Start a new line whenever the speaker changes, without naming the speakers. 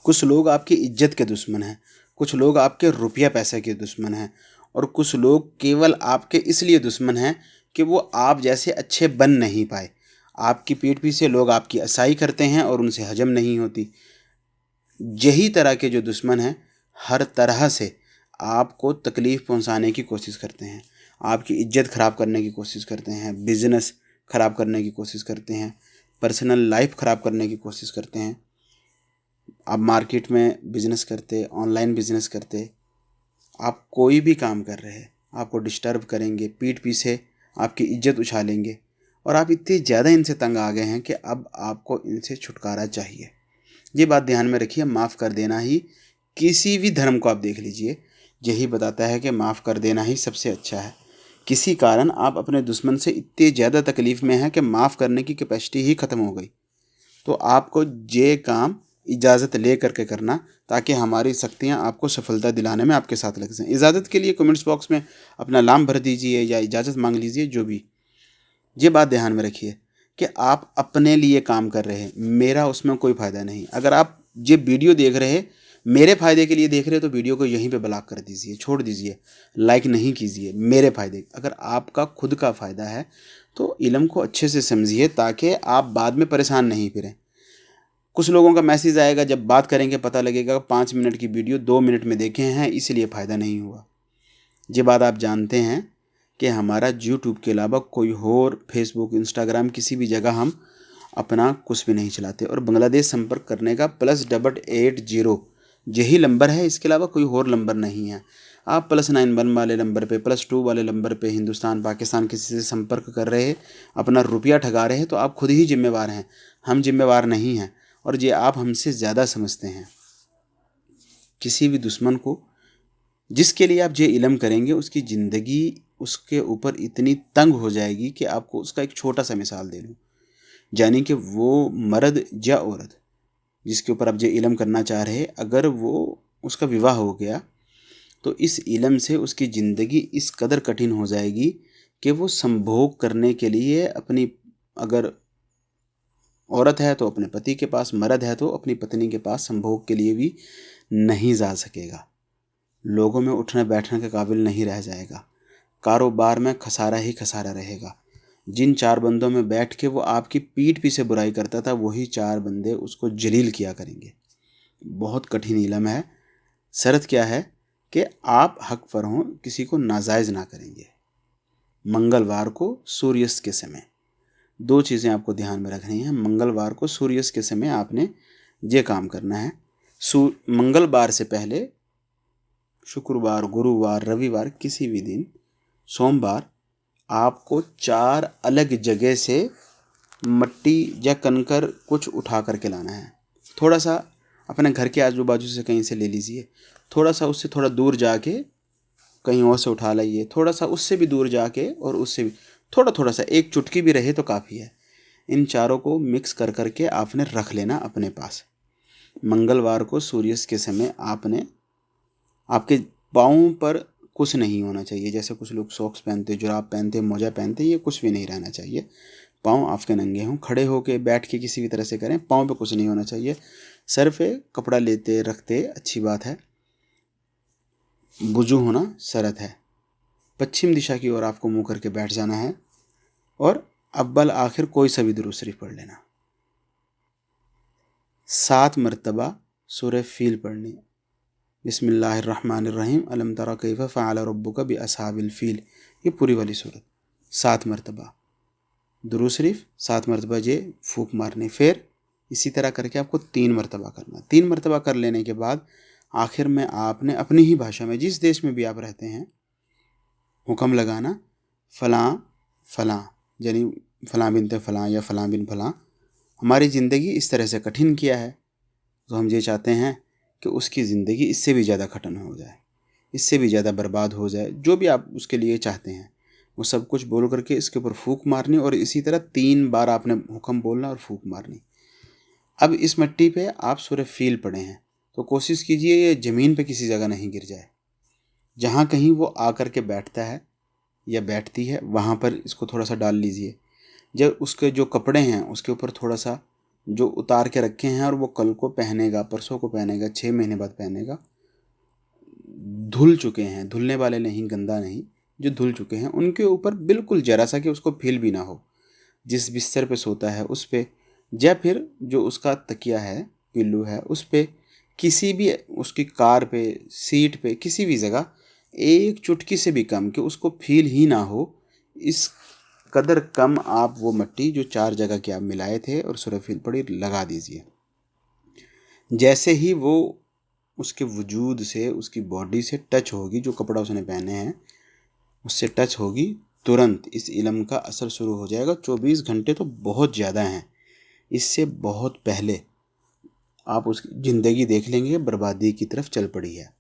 कुछ लोग आपकी इज्जत के दुश्मन हैं, कुछ लोग आपके रुपया पैसे के दुश्मन हैं, और कुछ लोग केवल आपके इसलिए दुश्मन हैं कि वो आप जैसे अच्छे बन नहीं पाए। आपकी पीठ पीछे लोग आपकी असाई करते हैं और उनसे हजम नहीं होती। यही तरह के जो दुश्मन हैं हर तरह से आपको तकलीफ़ पहुंचाने की कोशिश करते हैं, आपकी इज्जत ख़राब करने की कोशिश करते हैं, बिज़नेस ख़राब करने की कोशिश करते हैं, पर्सनल लाइफ ख़राब करने की कोशिश करते हैं। आप मार्केट में बिज़नेस करते, ऑनलाइन बिज़नेस करते, आप कोई भी काम कर रहे हैं, आपको डिस्टर्ब करेंगे, पीठ पीछे आपकी इज्जत उछालेंगे, और आप इतने ज़्यादा इनसे तंग आ गए हैं कि अब आपको इनसे छुटकारा चाहिए। ये बात ध्यान में रखिए, माफ़ कर देना ही, किसी भी धर्म को आप देख लीजिए, यही बताता है कि माफ़ कर देना ही सबसे अच्छा है। किसी कारण आप अपने दुश्मन से इतने ज़्यादा तकलीफ़ में हैं कि माफ़ करने की कैपेसिटी ही ख़त्म हो गई, तो आपको ये काम इजाज़त ले करके करना, ताकि हमारी शक्तियाँ आपको सफलता दिलाने में आपके साथ लग जाएं। इजाज़त के लिए कमेंट्स बॉक्स में अपना नाम भर दीजिए या इजाज़त मांग लीजिए, जो भी। ये बात ध्यान में रखिए कि आप अपने लिए काम कर रहे हैं, मेरा उसमें कोई फ़ायदा नहीं। अगर आप ये वीडियो देख रहे हैं मेरे फ़ायदे के लिए देख रहे हैं तो वीडियो को यहीं पे ब्लॉक कर दीजिए, छोड़ दीजिए, लाइक नहीं कीजिए। मेरे फ़ायदे, अगर आपका खुद का फ़ायदा है तो इल्म को अच्छे से समझिए, ताकि आप बाद में परेशान नहीं फिरें। कुछ लोगों का मैसेज आएगा, जब बात करेंगे पता लगेगा 5 मिनट की वीडियो 2 मिनट में देखे हैं, इसलिए फ़ायदा नहीं हुआ। ये बात आप जानते हैं कि हमारा यूट्यूब के अलावा कोई और फेसबुक, इंस्टाग्राम, किसी भी जगह हम अपना कुछ भी नहीं चलाते, और बांग्लादेश संपर्क करने का +8880 यही नंबर है, इसके अलावा कोई और नंबर नहीं है। आप +91 वाले नंबर पे, +2 वाले नंबर पे हिंदुस्तान, पाकिस्तान किसी से संपर्क कर रहे हैं, अपना रुपया ठगा रहे हैं, तो आप खुद ही जिम्मेवार हैं, हम जिम्मेवार नहीं हैं, और ये आप हमसे ज़्यादा समझते हैं। किसी भी दुश्मन को, जिसके लिए आप ये इल्म करेंगे, उसकी ज़िंदगी उसके ऊपर इतनी तंग हो जाएगी कि आपको उसका एक छोटा सा मिसाल दे दूँ, यानी कि वो मर्द या औरत जिसके ऊपर आप ये इल्म करना चाह रहे हैं, अगर वो उसका विवाह हो गया तो इस इल्म से उसकी ज़िंदगी इस कदर कठिन हो जाएगी कि वो संभोग करने के लिए अपनी, अगर औरत है तो अपने पति के पास, मर्द है तो अपनी पत्नी के पास संभोग के लिए भी नहीं जा सकेगा। लोगों में उठने बैठने के काबिल नहीं रह जाएगा, कारोबार में खसारा ही खसारा रहेगा। जिन 4 बंदों में बैठ के वो आपकी पीठ पीछे बुराई करता था, वही 4 बंदे उसको जलील किया करेंगे। बहुत कठिन इल्म है। शर्त क्या है कि आप हक पर हों, किसी को नाजायज़ ना करेंगे। मंगलवार को सूर्यास्त के समय 2 चीज़ें आपको ध्यान में रखनी है। मंगलवार को सूर्यास्त के समय आपने ये काम करना है। मंगलवार से पहले शुक्रवार, गुरुवार, रविवार, किसी भी दिन, सोमवार, आपको 4 अलग जगह से मट्टी या कंकर कुछ उठा करके लाना है। थोड़ा सा अपने घर के आजू बाजू से कहीं से ले लीजिए, थोड़ा सा उससे थोड़ा दूर जाके कहीं और से उठा लाइए, थोड़ा सा उससे भी दूर जाके, और उससे भी थोड़ा सा, एक चुटकी भी रहे तो काफ़ी है। इन चारों को मिक्स कर करके आपने रख लेना अपने पास। मंगलवार को सूर्यास्त के समय आपने, आपके पाँव पर कुछ नहीं होना चाहिए। जैसे कुछ लोग सॉक्स पहनते, जुराब पहनते, मोजा पहनते, ये कुछ भी नहीं रहना चाहिए। पाँव आपके नंगे हों, खड़े होके, बैठ के, किसी भी तरह से करें, पाँव पे कुछ नहीं होना चाहिए। सर पे कपड़ा लेते रखते अच्छी बात है, वुजू होना शरत है। पश्चिम दिशा की ओर आपको मुँह करके बैठ जाना है, और अव्वल आखिर कोई सा भी दुरूद शरीफ पढ़ लेना। 7 मरतबा सूरह फील पढ़नी। बिस्मिल्लाहिर्रहमानिर्रहीम, अलम तरा कैफ़ फ़अल रब्बुका बिअस्हाबिल फील, ये पूरी वाली सूरत 7 मरतबा दुरूद शरीफ, 7 मरतबा ये फूंक मारनी। फिर इसी तरह करके आपको 3 मरतबा करना। 3 मरतबा कर लेने के बाद आखिर में आपने अपनी ही भाषा में, जिस देश में भी आप रहते हैं, हुक्म लगाना, फ़लाँ फ़लाँ, यानी फ़लाँ बिनते फ़लाँ या फ़लाँ बिन फ़लाँ हमारी ज़िंदगी इस तरह से कठिन किया है, तो हम ये चाहते हैं कि उसकी ज़िंदगी इससे भी ज़्यादा कठिन हो जाए, इससे भी ज़्यादा बर्बाद हो जाए। जो भी आप उसके लिए चाहते हैं वो सब कुछ बोल करके इसके ऊपर फूंक मारनी, और इसी तरह 3 बार आपने हुक्म बोलना और फूंक मारनी। अब इस मिट्टी पे आप सूरह फील पढ़े हैं तो कोशिश कीजिए ये ज़मीन पे किसी जगह नहीं गिर जाए। जहाँ कहीं वो आकर के बैठता है या बैठती है, वहाँ पर इसको थोड़ा सा डाल लीजिए। जब उसके जो कपड़े हैं उसके ऊपर थोड़ा सा जो उतार के रखे हैं और वो कल को पहनेगा, परसों को पहनेगा, 6 महीने बाद पहनेगा, धुल चुके हैं, धुलने वाले नहीं, गंदा नहीं, जो धुल चुके हैं, उनके ऊपर बिल्कुल जरा सा कि उसको फील भी ना हो, जिस बिस्तर पे सोता है उस पे, या फिर जो उसका तकिया है, पिल्लू है, उस पे, किसी भी उसकी कार पे, सीट पे, किसी भी जगह एक चुटकी से भी कम कि उसको फील ही ना हो, इस कदर कम आप वो मिट्टी जो 4 जगह की आप मिलाए थे और सुरफिल पड़ी लगा दीजिए। जैसे ही वो उसके वजूद से, उसकी बॉडी से टच होगी, जो कपड़ा उसने पहने हैं उससे टच होगी, तुरंत इस इल्म का असर शुरू हो जाएगा। 24 घंटे तो बहुत ज़्यादा हैं, इससे बहुत पहले आप उसकी ज़िंदगी देख लेंगे बर्बादी की तरफ चल पड़ी है।